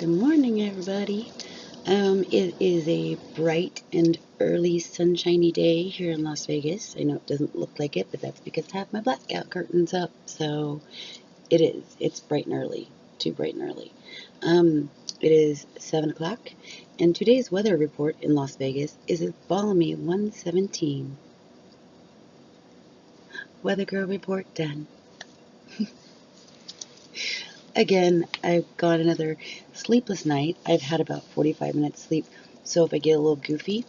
Good morning, everybody. It is a bright and early sunshiny day here in Las Vegas. I know it doesn't look like it, but that's because I have my blackout curtains up. So it is. It's bright and early. Too bright and early. It is 7 o'clock, and today's weather report in Las Vegas is a balmy 117. Weather girl report done. Again, I've got another sleepless night. I've had about 45 minutes sleep, so if I get a little goofy,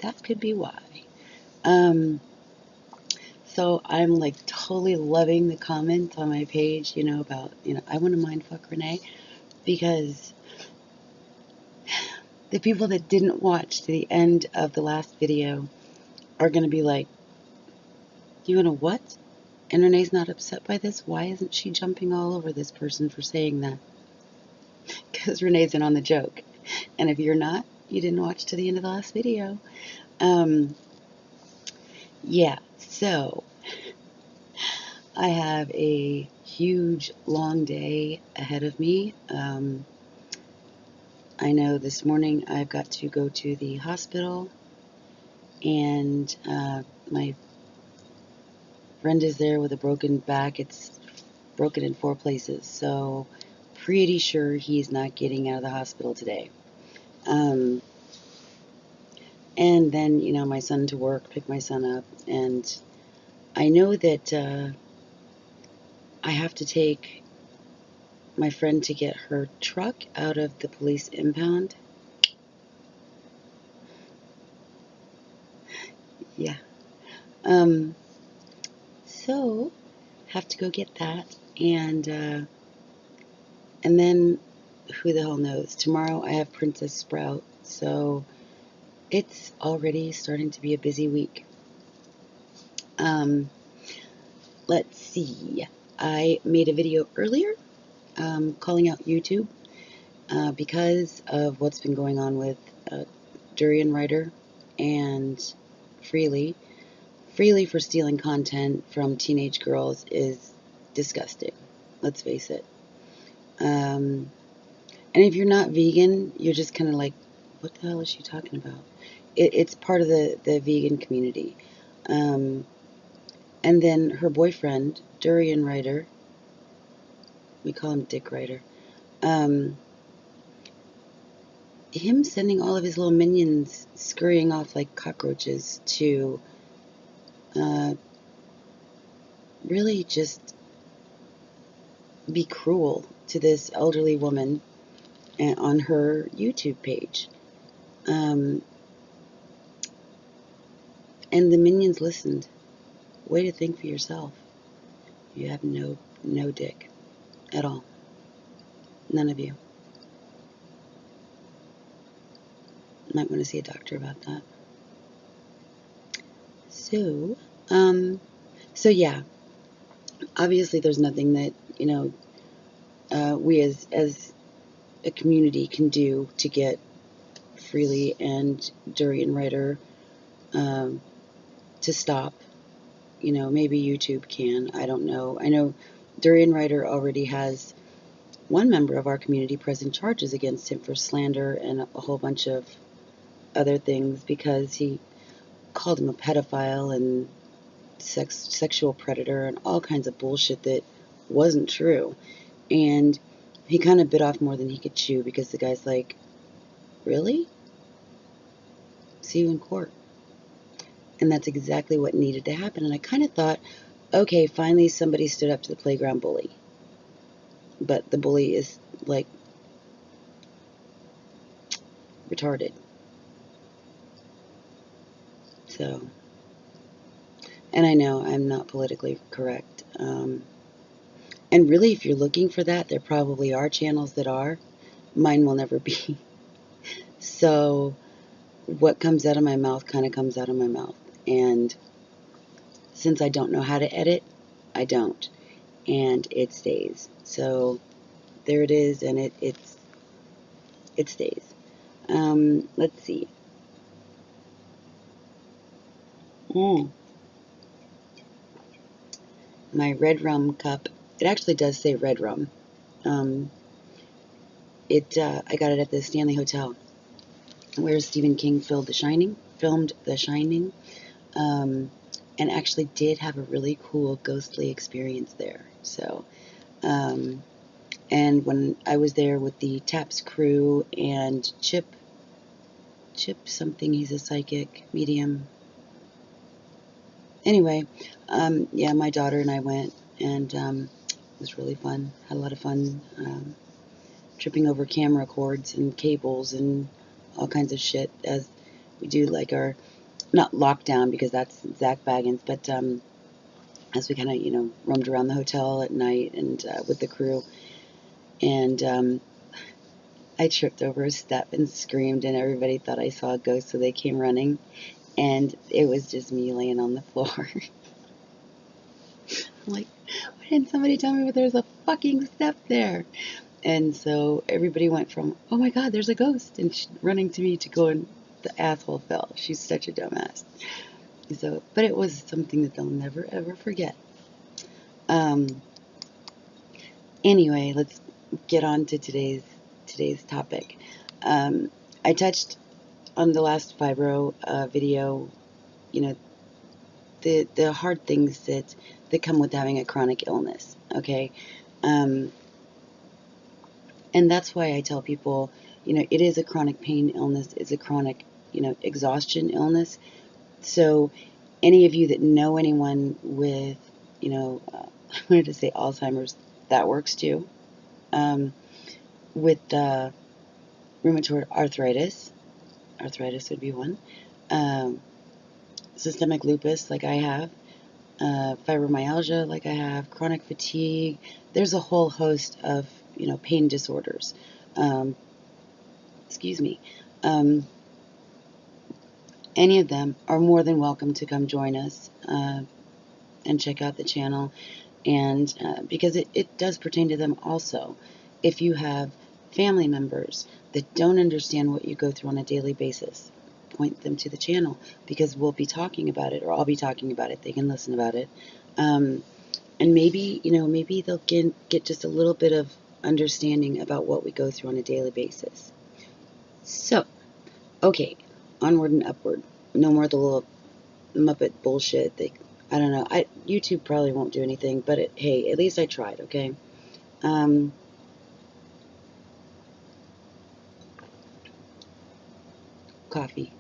that could be why. Um, so I'm like totally loving the comments on my page, about, I want to mindfuck Renee, because the people that didn't watch to the end of the last video are going to be like, you want to what? And Renee's not upset by this? Why isn't she jumping all over this person for saying that? Because Renee's in on the joke. And if you're not, you didn't watch to the end of the last video. Yeah, so I have a huge, long day ahead of me. I know this morning I've got to go to the hospital, and my friend is there with a broken back. It's broken in 4 places, so pretty sure he's not getting out of the hospital today. And then, my son to work, pick my son up, and I know that I have to take my friend to get her truck out of the police impound. Yeah. So have to go get that, and then who the hell knows? Tomorrow I have Princess Sprout, so it's already starting to be a busy week. Let's see. I made a video earlier calling out YouTube because of what's been going on with Durian Ryder and Freely. Freely for stealing content from teenage girls is disgusting. Let's face it. And if you're not vegan, you're just kind of like, what the hell is she talking about? It's part of the vegan community. And then her boyfriend, Durian Ryder, we call him Dick Ryder, him sending all of his little minions scurrying off like cockroaches to really just be cruel to this elderly woman on her YouTube page. And the minions listened. Way to think for yourself. You have no dick at all. None of you. Might want to see a doctor about that. So yeah. Obviously, there's nothing that we as a community can do to get Freely and Durian Ryder to stop. Maybe YouTube can. I don't know. I know Durian Ryder already has one member of our community pressing charges against him for slander and a whole bunch of other things because he called him a pedophile and sexual predator and all kinds of bullshit that wasn't true. And he kind of bit off more than he could chew because the guy's like, really? See you in court. And that's exactly what needed to happen. And I kind of thought, okay, finally somebody stood up to the playground bully. But the bully is like retarded. So, and I know I'm not politically correct. And really, if you're looking for that, there probably are channels that are. Mine will never be. So what comes out of my mouth kind of comes out of my mouth. And since I don't know how to edit, I don't. And it stays. So there it is, and it stays. Let's see. My red rum cup. It actually does say red rum. I got it at the Stanley Hotel, where Stephen King filmed The Shining, and actually did have a really cool ghostly experience there. So, and when I was there with the TAPS crew and Chip something, he's a psychic medium. Anyway, yeah, my daughter and I went, and it was really fun. Had a lot of fun tripping over camera cords and cables and all kinds of shit as we do like our, not lockdown because that's Zach Baggins, but as we kind of, roamed around the hotel at night and with the crew. And I tripped over a step and screamed, and everybody thought I saw a ghost, so they came running. And it was just me laying on the floor. I'm like, why didn't somebody tell me there's a fucking step there? And so everybody went from, oh my God, there's a ghost, and running to me to go, and the asshole fell. She's such a dumbass. So, but it was something that they'll never ever forget. Anyway, let's get on to today's topic. I touched on the last fibro video, the hard things that come with having a chronic illness. Okay, and that's why I tell people, it is a chronic pain illness. It's a chronic, exhaustion illness. So, any of you that know anyone with, I wanted to say Alzheimer's, that works too. With rheumatoid arthritis would be one. Systemic lupus, like I have. Fibromyalgia, like I have. Chronic fatigue. There's a whole host of, pain disorders. Excuse me. Any of them are more than welcome to come join us and check out the channel. And because it does pertain to them also. If you have family members that don't understand what you go through on a daily basis, point them to the channel, because we'll be talking about it, or I'll be talking about it. They can listen about it. And maybe, maybe they'll get just a little bit of understanding about what we go through on a daily basis. So, okay, onward and upward. No more the little Muppet bullshit. I don't know. YouTube probably won't do anything, but hey, at least I tried, okay? Coffee.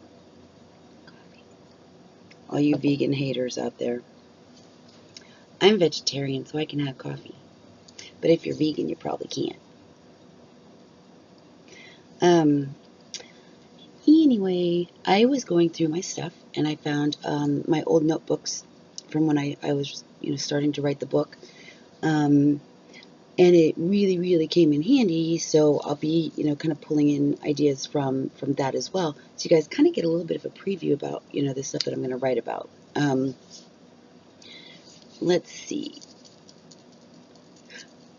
All you vegan haters out there. I'm vegetarian, so I can have coffee. But if you're vegan, you probably can't. Anyway, I was going through my stuff, and I found my old notebooks from when I was, starting to write the book. And it really, really came in handy, so I'll be, kind of pulling in ideas from that as well. So you guys kind of get a little bit of a preview about, the stuff that I'm going to write about. Let's see.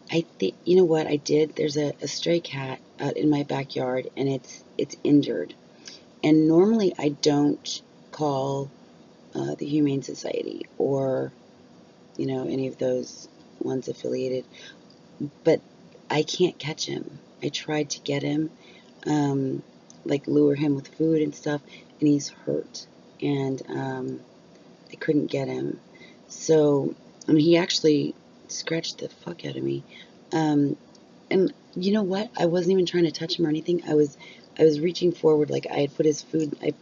I think, you know what I did? There's a stray cat out in my backyard, and it's injured. And normally I don't call the Humane Society or, any of those ones affiliated. But I can't catch him. I tried to get him, like lure him with food and stuff, and he's hurt. And I couldn't get him. So, he actually scratched the fuck out of me. And you know what? I wasn't even trying to touch him or anything. I was reaching forward, like I had put his food, I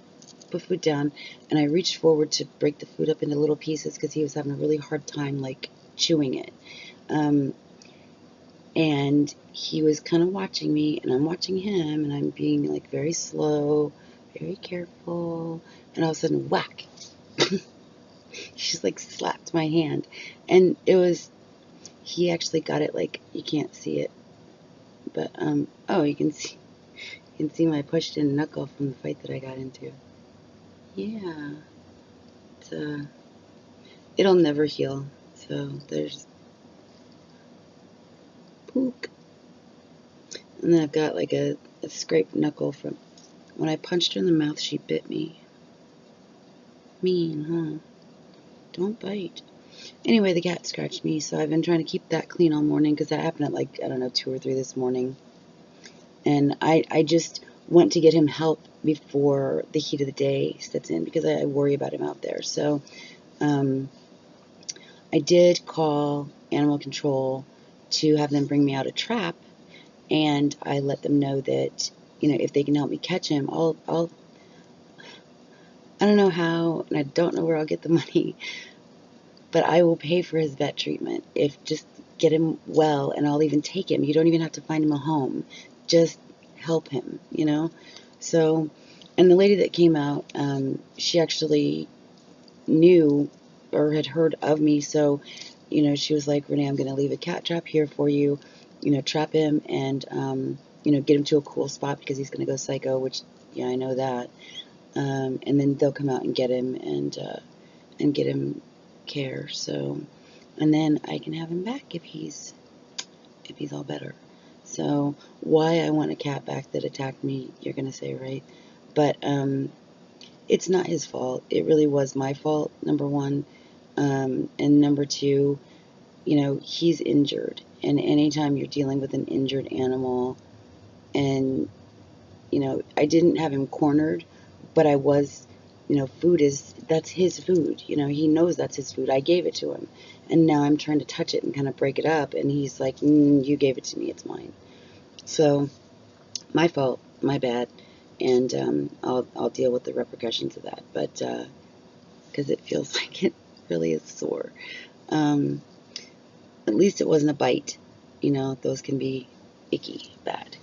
put food down, and I reached forward to break the food up into little pieces because he was having a really hard time, like, chewing it. And he was kind of watching me, and I'm watching him, and I'm being, like, very slow, very careful, and all of a sudden, whack! She's, like, slapped my hand, and he actually got it, like, you can't see it, but, oh, you can see my pushed-in knuckle from the fight that I got into. Yeah, it'll never heal, so there's pook. And then I've got like a scraped knuckle from when I punched her in the mouth. She bit me. Mean, huh? Don't bite. Anyway, the cat scratched me, so I've been trying to keep that clean all morning because that happened at, like, I don't know, 2 or 3 this morning. And I just want to get him help before the heat of the day sets in because I worry about him out there. So um, I did call animal control to have them bring me out a trap, and I let them know that, if they can help me catch him, I don't know how, and I don't know where I'll get the money, but I will pay for his vet treatment. If just get him well, and I'll even take him. You don't even have to find him a home. Just help him. So, and the lady that came out, she actually knew or had heard of me. So, she was like, Renee, I'm going to leave a cat trap here for you. Trap him and, get him to a cool spot because he's going to go psycho, which, yeah, I know that. And then they'll come out and get him and get him care. So, and then I can have him back if he's all better. So, why I want a cat back that attacked me, you're going to say, right? But it's not his fault. It really was my fault, number one. And number two, he's injured. And anytime you're dealing with an injured animal, and, I didn't have him cornered, but I was, that's his food. He knows that's his food. I gave it to him. And now I'm trying to touch it and kind of break it up. And he's like, you gave it to me. It's mine. So, my fault, my bad. And I'll deal with the repercussions of that. But, because it feels like it really is sore. Um, at least it wasn't a bite. Those can be icky, bad.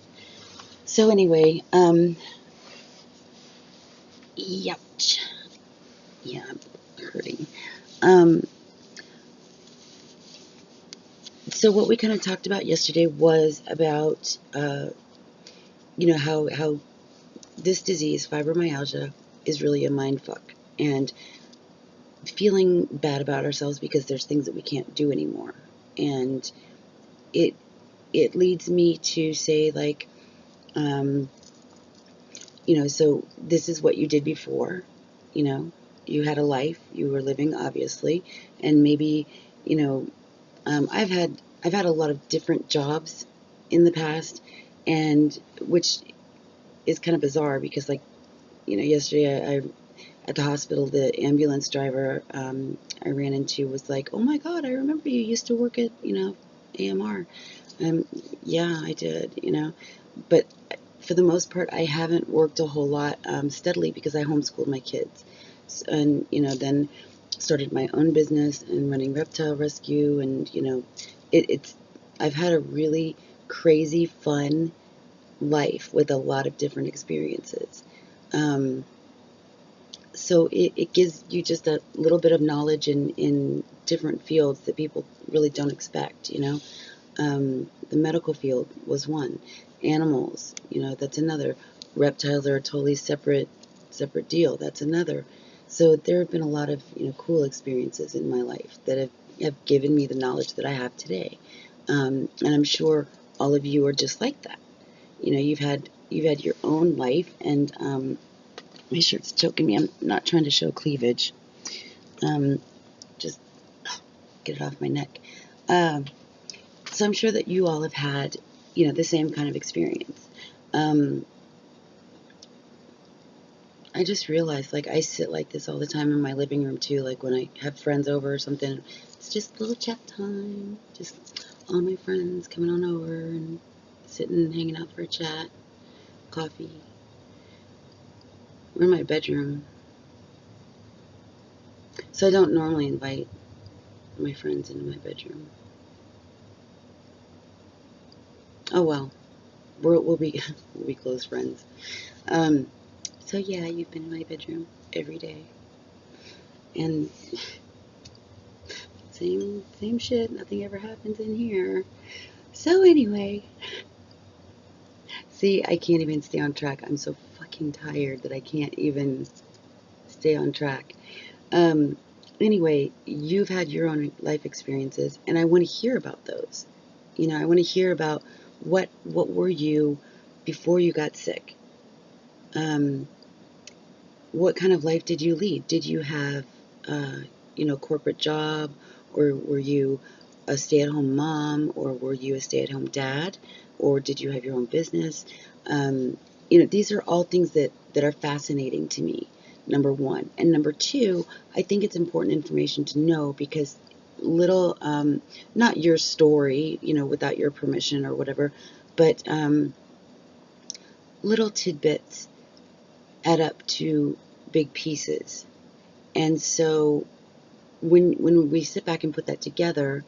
So anyway, yuck. Yeah, I'm hurting. Um, so what we kind of talked about yesterday was about, how this disease, fibromyalgia, is really a mind fuck. And feeling bad about ourselves because there's things that we can't do anymore. And it leads me to say, like, so this is what you did before. You had a life, you were living, obviously, and maybe, I've had a lot of different jobs in the past, and which is kind of bizarre because, like, yesterday I at the hospital, the ambulance driver I ran into was like, "Oh my God, I remember you used to work at AMR." Yeah, I did. But for the most part, I haven't worked a whole lot steadily because I homeschooled my kids, and then started my own business and running reptile rescue, and it's I've had a really crazy fun life with a lot of different experiences. Um, so it gives you just a little bit of knowledge in different fields that people really don't expect. The medical field was one. Animals, that's another. Reptiles are a totally separate deal. That's another. So there have been a lot of cool experiences in my life that have given me the knowledge that I have today. And I'm sure all of you are just like that. You've had your own life, and my shirt's choking me. I'm not trying to show cleavage. Just get it off my neck. Um, So I'm sure that you all have had, the same kind of experience. I just realized, like, I sit like this all the time in my living room, too. Like, when I have friends over or something, it's just a little chat time. Just all my friends coming on over and sitting, hanging out for a chat, coffee. We're in my bedroom. So I don't normally invite my friends into my bedroom. Oh, well. We'll be we'll be close friends. Um, so yeah, you've been in my bedroom every day, and same shit. Nothing ever happens in here. So anyway, see, I can't even stay on track. I'm so fucking tired that I can't even stay on track. Um, anyway, you've had your own life experiences, and I want to hear about those. I want to hear about what were you before you got sick. Um, what kind of life did you lead? Did you have, corporate job, or were you a stay-at-home mom, or were you a stay-at-home dad, or did you have your own business? These are all things that are fascinating to me, number one. And number two, I think it's important information to know because little, not your story, without your permission or whatever, but little tidbits add up to big pieces. And so when we sit back and put that together,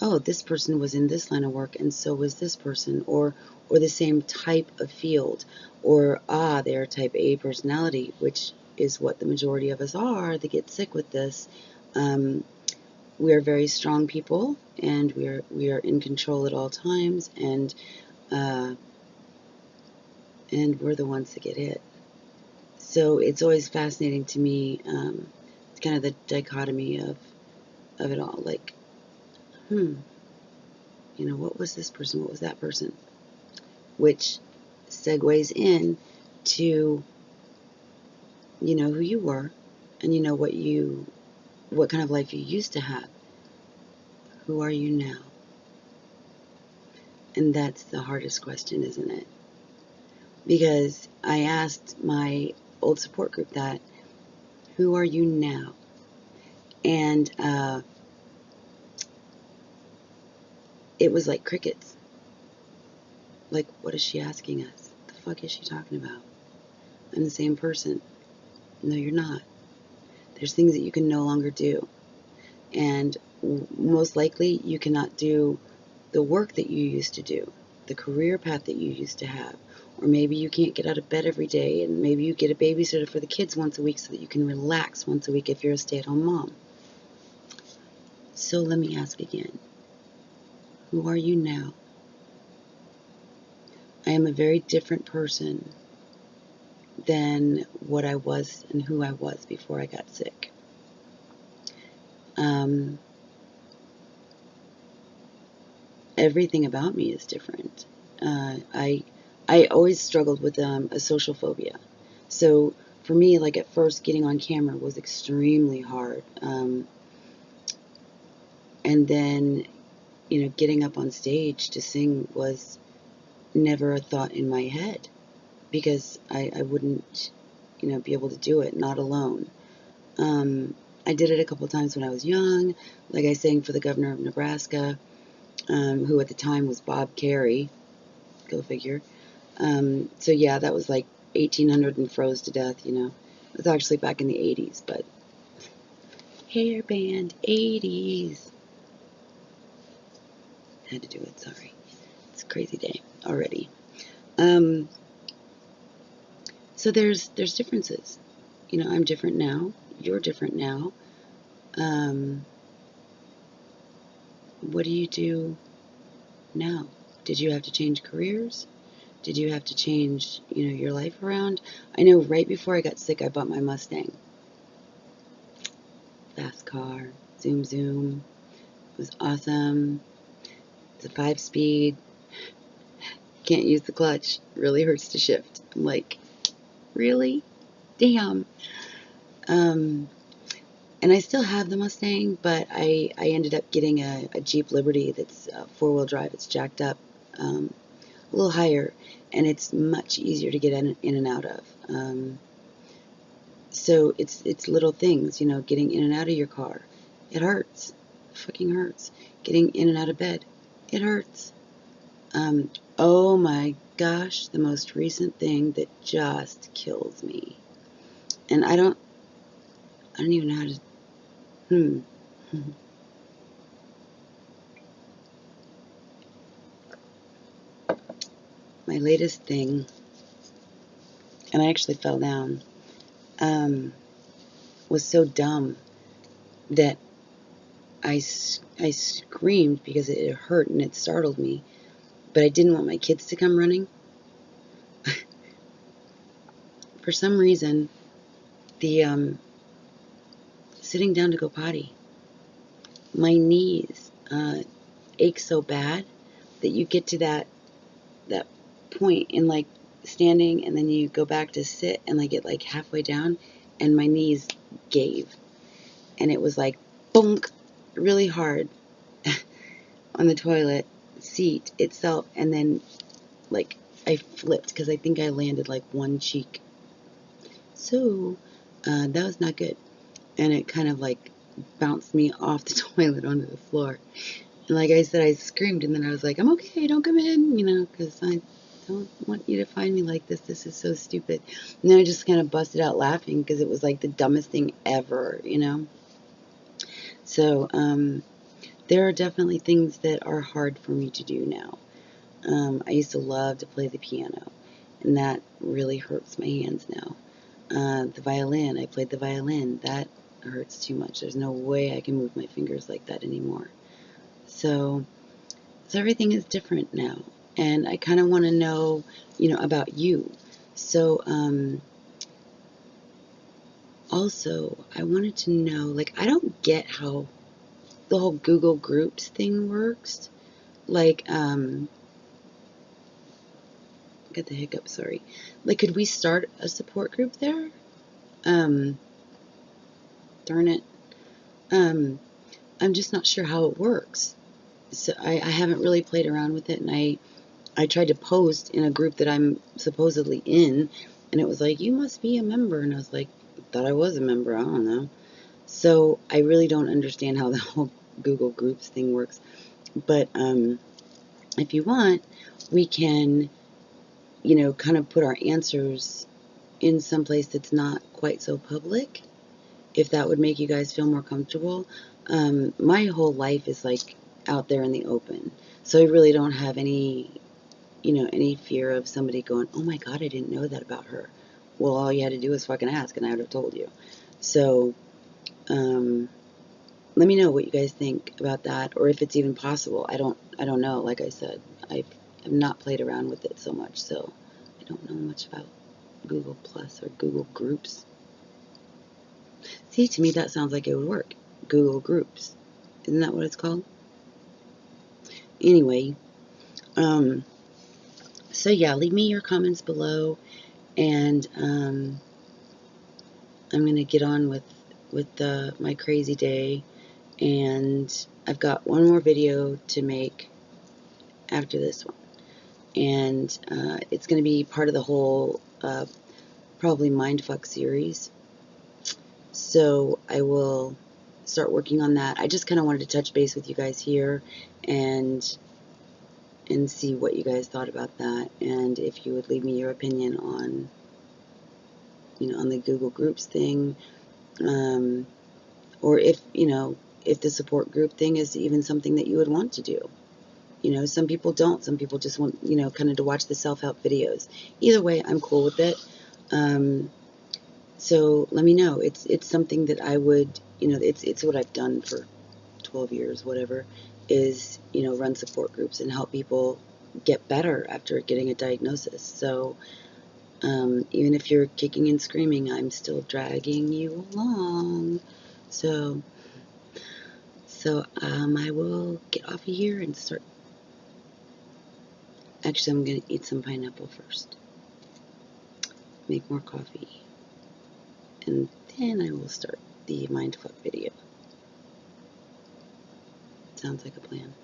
oh, this person was in this line of work and so was this person, or the same type of field, or they're type A personality, which is what the majority of us are that get sick with this. We are very strong people, and we are in control at all times, and we're the ones that get hit. So it's always fascinating to me. It's kind of the dichotomy of it all. Like, what was this person? What was that person? Which segues in to, who you were, and what kind of life you used to have. Who are you now? And that's the hardest question, isn't it? Because I asked my old support group that, who are you now? And it was like crickets. Like, what is she asking us? The fuck is she talking about? I'm the same person. No, you're not. There's things that you can no longer do. And most likely you cannot do the work that you used to do, the career path that you used to have. Or maybe you can't get out of bed every day, and maybe you get a babysitter for the kids once a week so that you can relax once a week if you're a stay-at-home mom. So let me ask again. Who are you now? I am a very different person than what I was and who I was before I got sick. Everything about me is different. I always struggled with a social phobia. So for me, like at first, getting on camera was extremely hard. And then, getting up on stage to sing was never a thought in my head because I wouldn't, be able to do it, not alone. I did it a couple times when I was young. Like I sang for the governor of Nebraska, who at the time was Bob Kerrey. Go figure. So yeah, that was like 1800 and froze to death, It was actually back in the 80s, but hair band 80s. Had to do it, sorry. It's a crazy day already. So there's differences. I'm different now. You're different now. What do you do now? Did you have to change careers? Did you have to change, your life around? I know right before I got sick, I bought my Mustang. Fast car, zoom zoom. It was awesome. It's a 5-speed. Can't use the clutch. Really hurts to shift. I'm like, really? Damn. And I still have the Mustang, but I ended up getting a Jeep Liberty that's 4-wheel drive. It's jacked up a little higher, and it's much easier to get in and out of. So it's little things, getting in and out of your car. It hurts. It fucking hurts. Getting in and out of bed. It hurts. Oh my gosh, the most recent thing that just kills me. And I don't even know how to, My latest thing, and I actually fell down, was so dumb that I screamed because it hurt and it startled me, but I didn't want my kids to come running. For some reason, the sitting down to go potty, my knees ache so bad that you get to that point in like standing, and then you go back to sit and like get like halfway down, and my knees gave, and it was like bonk really hard on the toilet seat itself, and then like, I flipped because I think I landed like one cheek. So that was not good. And it kind of like bounced me off the toilet onto the floor. And like I said, I screamed, and then I was like, I'm okay, don't come in, because I don't want you to find me like this. This is so stupid. And then I just kind of busted out laughing because it was like the dumbest thing ever. So there are definitely things that are hard for me to do now. I used to love to play the piano, and that really hurts my hands now. The violin, I played the violin. That hurts too much. There's no way I can move my fingers like that anymore. So everything is different now. And I kind of want to know, about you. So, also, I wanted to know, like, I don't get how the whole Google Groups thing works. Like, get the hiccup, sorry. Like, could we start a support group there? Darn it. I'm just not sure how it works. So I haven't really played around with it, and I tried to post in a group that I'm supposedly in, and it was like, you must be a member. And I was like, I thought I was a member. I don't know. So I really don't understand how the whole Google Groups thing works. But if you want, we can, kind of put our answers in some place that's not quite so public, if that would make you guys feel more comfortable. My whole life is like out there in the open. So I really don't have any fear of somebody going, oh my God, I didn't know that about her. Well, all you had to do was fucking ask, and I would have told you. So, let me know what you guys think about that, or if it's even possible. I don't know. Like I said, I've not played around with it so much, so I don't know much about Google Plus or Google Groups. See, to me, that sounds like it would work. Google Groups. Isn't that what it's called? Anyway, so yeah, leave me your comments below, and I'm going to get on with my crazy day, and I've got one more video to make after this one, and it's going to be part of the whole probably Mindfuck series, so I will start working on that. I just kind of wanted to touch base with you guys here and see what you guys thought about that, and if you would leave me your opinion on on the Google Groups thing, or if the support group thing is even something that you would want to do. Some people don't. Some people just want, kind of to watch the self-help videos. Either way, I'm cool with it. So let me know. It's something that I would, it's what I've done for 12 years, whatever, is, run support groups and help people get better after getting a diagnosis. So even if you're kicking and screaming, I'm still dragging you along. So I will get off of here and start. Actually, I'm going to eat some pineapple first. Make more coffee. And then I will start the Mindfuck video. Sounds like a plan.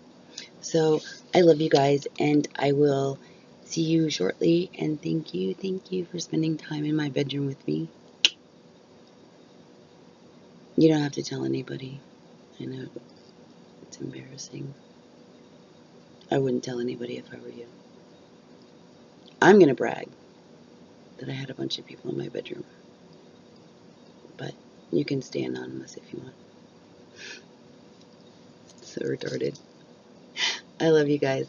So, I love you guys, and I will see you shortly. And thank you for spending time in my bedroom with me. You don't have to tell anybody. I know it's embarrassing. I wouldn't tell anybody if I were you. I'm going to brag that I had a bunch of people in my bedroom. But you can stay anonymous if you want. So retarded. I love you guys.